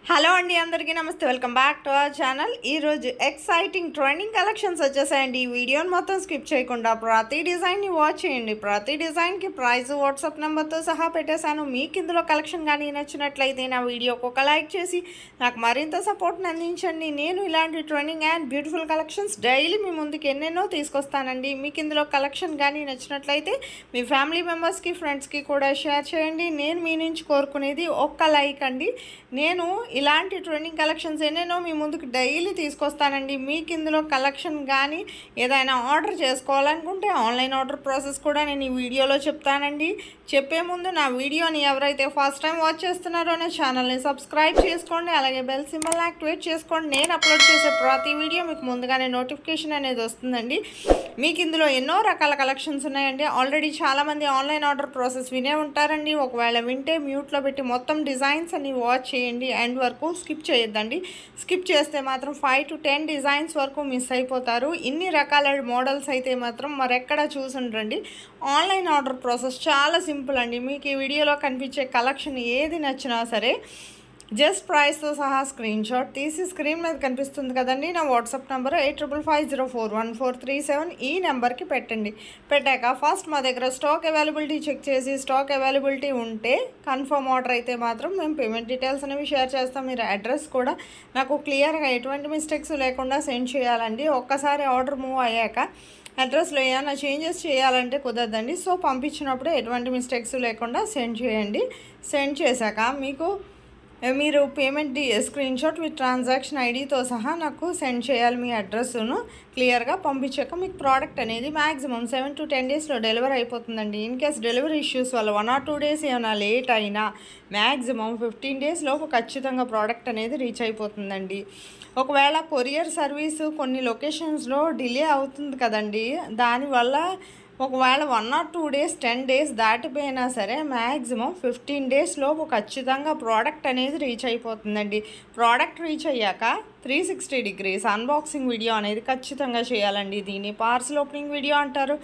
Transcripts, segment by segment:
Hello అండి, అందరికీ నమస్తే. Welcome back to our channel. ఈరోజు ఎక్సైటింగ్ ట్రెండింగ్ కలెక్షన్స్ వచ్చేసాయండి. ఈ వీడియోని మొత్తం స్కిప్ చేయకుండా ప్రతి డిజైన్ని వాచ్ చేయండి. ప్రతి డిజైన్కి ప్రైస్, వాట్సాప్ నెంబర్తో సహా పెట్టేశాను. మీకు ఇందులో కలెక్షన్ కానీ నచ్చినట్లయితే నా వీడియోకి ఒక లైక్ చేసి నాకు మరింత సపోర్ట్ని అందించండి. నేను ఇలాంటి trending and beautiful collections daily మీ ముందుకు ఎన్నెన్నో తీసుకొస్తానండి. మీకు ఇందులో కలెక్షన్ కానీ నచ్చినట్లయితే మీ ఫ్యామిలీ మెంబర్స్కి, ఫ్రెండ్స్కి కూడా షేర్ చేయండి. నేను మీ నుంచి కోరుకునేది ఒక్క లైక్ అండి. నేను ఇలాంటి ట్రెండింగ్ కలెక్షన్స్ ఎన్నెన్నో మీ ముందుకు డైలీ తీసుకొస్తానండి. మీకు ఇందులో కలెక్షన్ కానీ ఏదైనా ఆర్డర్ చేసుకోవాలనుకుంటే ఆన్లైన్ ఆర్డర్ ప్రాసెస్ కూడా నేను ఈ వీడియోలో చెప్తానండి. చెప్పే ముందు నా వీడియోని ఎవరైతే ఫస్ట్ టైం వాచ్ చేస్తున్నారో నా ఛానల్ని సబ్స్క్రైబ్ చేసుకోండి. అలాగే బెల్ సింబల్ని యాక్టివేట్ చేసుకోండి. నేను అప్లోడ్ చేసే ప్రతి వీడియో మీకు ముందుగానే నోటిఫికేషన్ అనేది వస్తుందండి. మీకు ఇందులో ఎన్నో రకాల కలెక్షన్స్ ఉన్నాయండి. ఆల్రెడీ చాలామంది ఆన్లైన్ ఆర్డర్ ప్రాసెస్ వినే ఉంటారండి. ఒకవేళ వింటే మ్యూట్లో పెట్టి మొత్తం డిజైన్స్ అన్ని వాచ్ చేయండి. ఎండ్ వరకు స్కిప్ చేయొద్దండి. స్కిప్ చేస్తే మాత్రం 5 to 10 డిజైన్స్ వరకు మిస్ అయిపోతారు. ఇన్ని రకాల మోడల్స్ అయితే మాత్రం మరెక్కడ చూసుండ్రండి. ఆన్లైన్ ఆర్డర్ ప్రాసెస్ చాలా సింపుల్ అండి. మీకు ఈ వీడియోలో కనిపించే కలెక్షన్ ఏది నచ్చినా సరే జస్ట్ ప్రైస్తో సహా స్క్రీన్ షాట్ తీసి స్క్రీన్ మీద కనిపిస్తుంది కదండి నా వాట్సాప్ నెంబర్ 8550414437 ఈ నెంబర్కి పెట్టండి. పెట్టాక ఫస్ట్ మా దగ్గర స్టాక్ అవైలబిలిటీ చెక్ చేసి స్టాక్ అవైలబిలిటీ ఉంటే కన్ఫర్మ్ ఆర్డర్ అయితే మాత్రం మేము పేమెంట్ డీటెయిల్స్ అనేవి షేర్ చేస్తాం. మీరు అడ్రస్ కూడా నాకు క్లియర్గా ఎటువంటి మిస్టేక్స్ లేకుండా సెండ్ చేయాలండి. ఒక్కసారి ఆర్డర్ మూవ్ అయ్యాక అడ్రస్లో ఏమైనా చేంజెస్ చేయాలంటే కుదరదండి. సో పంపించినప్పుడు ఎటువంటి మిస్టేక్స్ లేకుండా సెండ్ చేయండి. సెండ్ చేశాక మీరు payment screen shot with transaction ఐడితో సహా నాకు సెండ్ చేయాలి. మీ అడ్రస్ను క్లియర్గా పంపించాక మీకు ప్రోడక్ట్ అనేది మ్యాక్సిమం 7 to 10 డేస్లో డెలివరీ అయిపోతుందండి. ఇన్ కేస్ డెలివరీ ఇష్యూస్ వల్ల 1 or 2 డేస్ ఏమైనా లేట్ అయినా మ్యాక్సిమం 15 డేస్ లోపు ఖచ్చితంగా ప్రోడక్ట్ అనేది రీచ్ అయిపోతుందండి. ఒకవేళ కొరియర్ సర్వీసు కొన్ని లొకేషన్స్లో డిలే అవుతుంది కదండి. దానివల్ల ఒకవేళ 1 or 2 డేస్ 10 డేస్ దాటిపోయినా సరే మ్యాక్సిమం 15 డేస్ లోపు ఖచ్చితంగా ప్రోడక్ట్ అనేది రీచ్ అయిపోతుందండి. ప్రోడక్ట్ రీచ్ అయ్యాక 360 degrees అన్బాక్సింగ్ వీడియో అనేది ఖచ్చితంగా చేయాలండి. దీన్ని పార్సల్ ఓపెనింగ్ వీడియో అంటారు.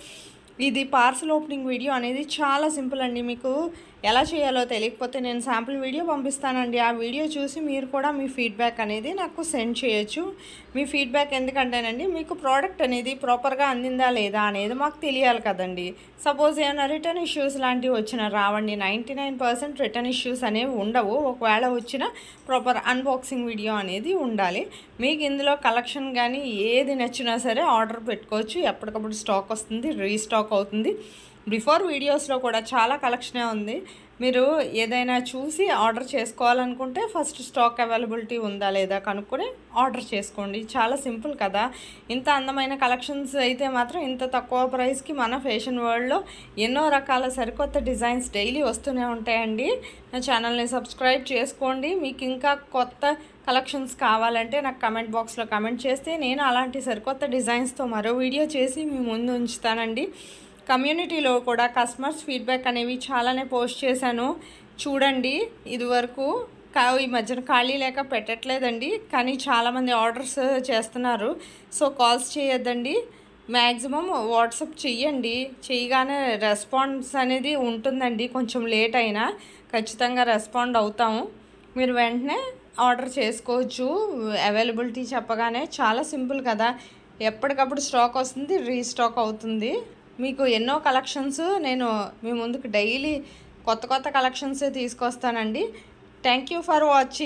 ఇది పార్సల్ ఓపెనింగ్ వీడియో అనేది చాలా సింపుల్ అండి. మీకు ఎలా చేయాలో తెలియకపోతే నేను శాంపుల్ వీడియో పంపిస్తానండి. ఆ వీడియో చూసి మీరు కూడా మీ ఫీడ్బ్యాక్ అనేది నాకు సెండ్ చేయొచ్చు. మీ ఫీడ్బ్యాక్ ఎందుకంటేనండి మీకు ప్రోడక్ట్ అనేది ప్రాపర్గా అందిందా లేదా అనేది మాకు తెలియాలి కదండి. సపోజ్ ఏమైనా రిటర్న్ ఇష్యూస్ లాంటివి వచ్చినా రావండి. 99% రిటర్న్ ఇష్యూస్ అనేవి ఉండవు. ఒకవేళ వచ్చిన ప్రాపర్ అన్బాక్సింగ్ వీడియో అనేది ఉండాలి. మీకు ఇందులో కలెక్షన్ కానీ ఏది నచ్చినా సరే ఆర్డర్ పెట్టుకోవచ్చు. ఎప్పటికప్పుడు స్టాక్ వస్తుంది, రీస్టాక్ అవుతుంది. బిఫోర్ వీడియోస్లో కూడా చాలా కలెక్షనే ఉంది. మీరు ఏదైనా చూసి ఆర్డర్ చేసుకోవాలనుకుంటే ఫస్ట్ స్టాక్ అవైలబిలిటీ ఉందా లేదా కనుక్కొని ఆర్డర్ చేసుకోండి. చాలా సింపుల్ కదా. ఇంత అందమైన కలెక్షన్స్ అయితే మాత్రం ఇంత తక్కువ ప్రైస్కి మన ఫ్యాషన్ వరల్డ్లో ఎన్నో రకాల సరికొత్త డిజైన్స్ డైలీ వస్తూనే ఉంటాయండి. నా ఛానల్ని సబ్స్క్రైబ్ చేసుకోండి. మీకు ఇంకా కొత్త కలెక్షన్స్ కావాలంటే నాకు కమెంట్ బాక్స్లో కమెంట్ చేస్తే నేను అలాంటి సరికొత్త డిజైన్స్తో మరో వీడియో చేసి మీ ముందు ఉంచుతానండి. కమ్యూనిటీలో కూడా కస్టమర్స్ ఫీడ్బ్యాక్ అనేవి చాలానే పోస్ట్ చేశాను చూడండి. ఇదివరకు ఈ మధ్యన ఖాళీ లేక పెట్టట్లేదండి, కానీ చాలామంది ఆర్డర్స్ చేస్తున్నారు. సో కాల్స్ చేయొద్దండి, మ్యాక్సిమం వాట్సాప్ చెయ్యండి. చేయగానే రెస్పాన్స్ అనేది ఉంటుందండి. కొంచెం లేట్ అయినా ఖచ్చితంగా రెస్పాండ్ అవుతాము. మీరు వెంటనే ఆర్డర్ చేసుకోవచ్చు. అవైలబిలిటీ చెప్పగానే చాలా సింపుల్ కదా. ఎప్పటికప్పుడు స్టాక్ వస్తుంది, రీస్టాక్ అవుతుంది. మీకు ఎన్నో కలెక్షన్స్ నేను మీ ముందుకు డైలీ కొత్త కలెక్షన్సే తీసుకొస్తానండి. Thank you for watching.